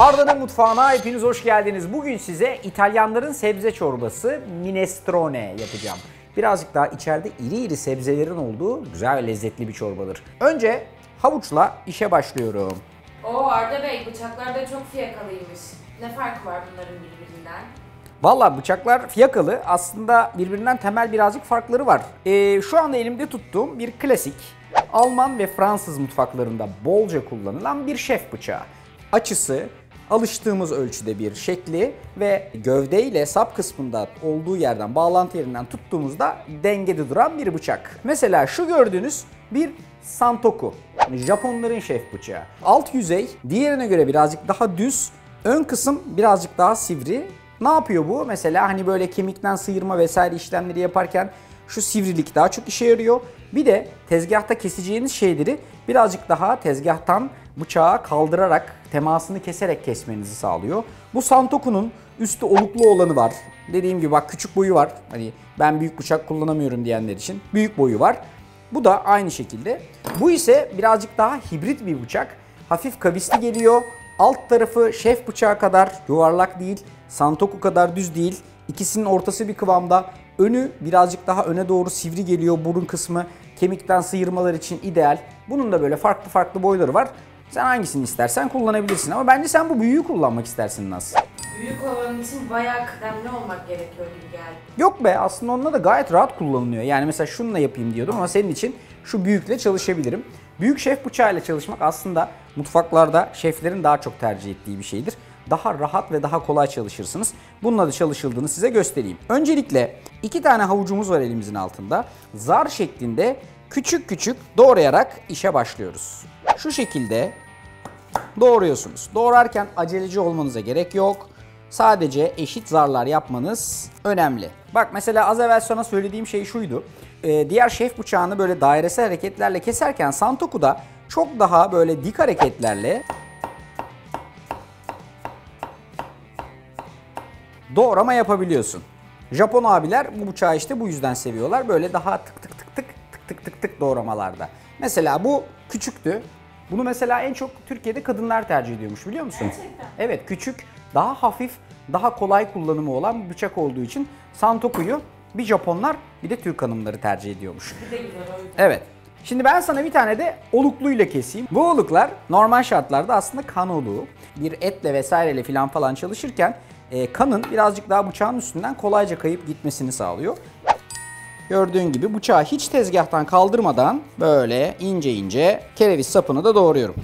Arda'nın mutfağına hepiniz hoş geldiniz. Bugün size İtalyanların sebze çorbası minestrone yapacağım. Birazcık daha içeride iri iri sebzelerin olduğu güzel ve lezzetli bir çorbadır. Önce havuçla işe başlıyorum. Oo Arda Bey, bıçaklar da çok fiyakalıymış. Ne farkı var bunların birbirinden? Valla bıçaklar fiyakalı, aslında birbirinden temel birazcık farkları var. Şu anda elimde tuttuğum bir klasik Alman ve Fransız mutfaklarında bolca kullanılan bir şef bıçağı. Açısı alıştığımız ölçüde bir şekli ve gövde ile sap kısmında olduğu yerden, bağlantı yerinden tuttuğumuzda dengede duran bir bıçak. Mesela şu gördüğünüz bir santoku, Japonların şef bıçağı. Alt yüzey diğerine göre birazcık daha düz, ön kısım birazcık daha sivri. Ne yapıyor bu? Mesela hani böyle kemikten sıyırma vesaire işlemleri yaparken şu sivrilik daha çok işe yarıyor. Bir de tezgahta keseceğiniz şeyleri birazcık daha tezgahtan bıçağa kaldırarak, temasını keserek kesmenizi sağlıyor. Bu santoku'nun üstü oluklu olanı var. Dediğim gibi bak, küçük boyu var. Hani ben büyük bıçak kullanamıyorum diyenler için büyük boyu var. Bu da aynı şekilde. Bu ise birazcık daha hibrit bir bıçak. Hafif kavisli geliyor. Alt tarafı şef bıçağı kadar yuvarlak değil, santoku kadar düz değil. İkisinin ortası bir kıvamda. Önü birazcık daha öne doğru sivri geliyor. Burun kısmı kemikten sıyırmalar için ideal. Bunun da böyle farklı farklı boyları var. Sen hangisini istersen kullanabilirsin ama bence sen bu büyüğü kullanmak istersin nasıl? Büyük olan için bayağı kıdemli olmak gerekiyor gibi geldi. Yok be, aslında onunla da gayet rahat kullanılıyor. Yani mesela şununla yapayım diyordum ama senin için şu büyükle çalışabilirim. Büyük şef bıçağıyla çalışmak aslında mutfaklarda şeflerin daha çok tercih ettiği bir şeydir. Daha rahat ve daha kolay çalışırsınız. Bununla da çalışıldığını size göstereyim. Öncelikle 2 tane havucumuz var elimizin altında. Zar şeklinde küçük küçük doğrayarak işe başlıyoruz. Şu şekilde doğruyorsunuz. Doğrarken aceleci olmanıza gerek yok. Sadece eşit zarlar yapmanız önemli. Bak mesela az evvel sana söylediğim şey şuydu. Diğer şef bıçağını böyle dairesel hareketlerle keserken santoku'da çok daha böyle dik hareketlerle doğrama yapabiliyorsun. Japon abiler bu bıçağı işte bu yüzden seviyorlar. Böyle daha tık tık tık tık tık tık tık tık doğramalarda. Mesela bu küçüktü. Bunu mesela en çok Türkiye'de kadınlar tercih ediyormuş, biliyor musun? Gerçekten. Evet, küçük, daha hafif, daha kolay kullanımı olan bir bıçak olduğu için santoku'yu bir Japonlar bir de Türk hanımları tercih ediyormuş. Bir de güzel o yüzden. Evet. Şimdi ben sana bir tane de olukluyla keseyim. Bu oluklar normal şartlarda aslında kan oluğu. Bir etle vesaireyle falan çalışırken kanın birazcık daha bıçağın üstünden kolayca kayıp gitmesini sağlıyor. Gördüğün gibi bıçağı hiç tezgahtan kaldırmadan böyle ince ince kereviz sapını da doğruyorum.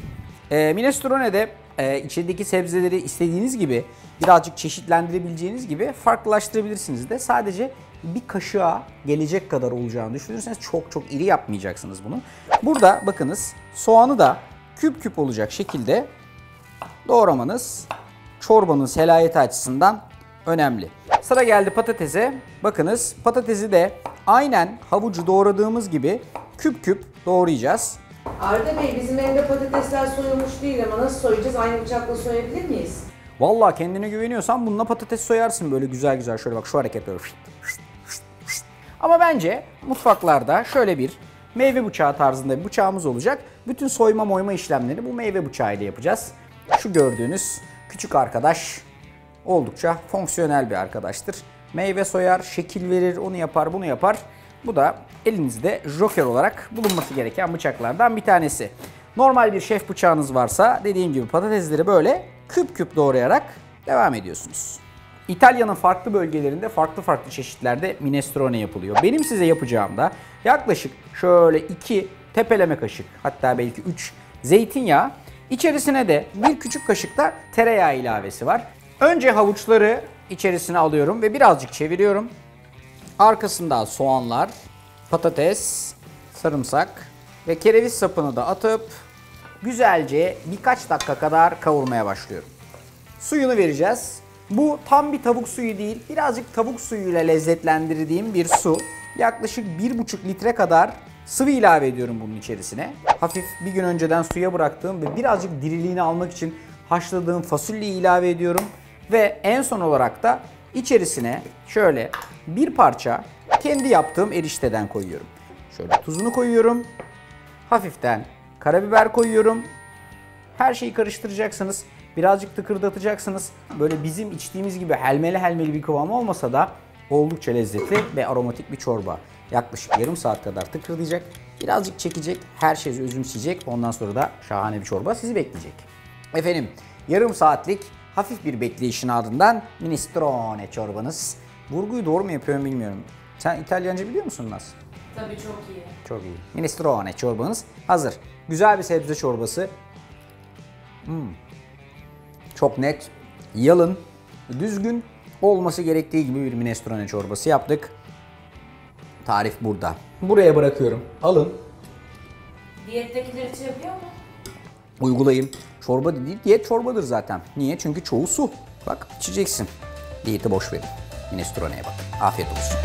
Minestrone'de içindeki sebzeleri istediğiniz gibi birazcık çeşitlendirebileceğiniz gibi farklılaştırabilirsiniz de. Sadece bir kaşığa gelecek kadar olacağını düşünürseniz çok çok iri yapmayacaksınız bunu. Burada bakınız, soğanı da küp küp olacak şekilde doğramanız çorbanın selayeti açısından önemli. Sıra geldi patatese. Bakınız, patatesi de aynen havucu doğradığımız gibi küp küp doğrayacağız. Arda Bey, bizim evde patatesler soyulmuş değil ama nasıl soyacağız? Aynı bıçakla soyabilir miyiz? Vallahi kendine güveniyorsan bununla patates soyarsın böyle güzel güzel. Şöyle bak, şu hareket böyle. Ama bence mutfaklarda şöyle bir meyve bıçağı tarzında bir bıçağımız olacak. Bütün soyma moyma işlemleri bu meyve bıçağıyla yapacağız. Şu gördüğünüz küçük arkadaş oldukça fonksiyonel bir arkadaştır. Meyve soyar, şekil verir, onu yapar, bunu yapar. Bu da elinizde joker olarak bulunması gereken bıçaklardan bir tanesi. Normal bir şef bıçağınız varsa dediğim gibi patatesleri böyle küp küp doğrayarak devam ediyorsunuz. İtalya'nın farklı bölgelerinde farklı farklı çeşitlerde minestrone yapılıyor. Benim size yapacağım da yaklaşık şöyle 2 tepeleme kaşık, hatta belki 3 zeytinyağı. İçerisine de bir küçük kaşık da tereyağı ilavesi var. Önce havuçları içerisine alıyorum ve birazcık çeviriyorum. Arkasında soğanlar, patates, sarımsak ve kereviz sapını da atıp güzelce birkaç dakika kadar kavurmaya başlıyorum. Suyunu vereceğiz. Bu tam bir tavuk suyu değil, birazcık tavuk suyuyla lezzetlendirdiğim bir su. Yaklaşık 1,5 litre kadar sıvı ilave ediyorum bunun içerisine. Hafif bir gün önceden suya bıraktığım ve birazcık diriliğini almak için haşladığım fasulyeyi ilave ediyorum. Ve en son olarak da içerisine şöyle bir parça kendi yaptığım erişteden koyuyorum. Şöyle tuzunu koyuyorum. Hafiften karabiber koyuyorum. Her şeyi karıştıracaksınız Birazcık tıkırdatacaksınız. Böyle bizim içtiğimiz gibi helmeli helmeli bir kıvam olmasa da oldukça lezzetli ve aromatik bir çorba. Yaklaşık yarım saat kadar tıkırdayacak. Birazcık çekecek, her şeyi özümseyecek. Ondan sonra da şahane bir çorba sizi bekleyecek. Efendim, yarım saatlik hafif bir bekleyişin ardından minestrone çorbanız. Vurguyu doğru mu yapıyorum bilmiyorum. Sen İtalyanca biliyor musun Naz? Tabii çok iyi. Çok iyi. Minestrone çorbanız hazır. Güzel bir sebze çorbası. Çok net, yalın, düzgün olması gerektiği gibi bir minestrone çorbası yaptık. Tarif burada. Buraya bırakıyorum. Alın, Diyettekiler için yapıyor mu? uygulayın. Çorba değil, diyet çorbadır zaten. Niye? Çünkü çoğu su. Bak içeceksin. Diyeti boş verin. Minestrone'ye bakın. Afiyet olsun.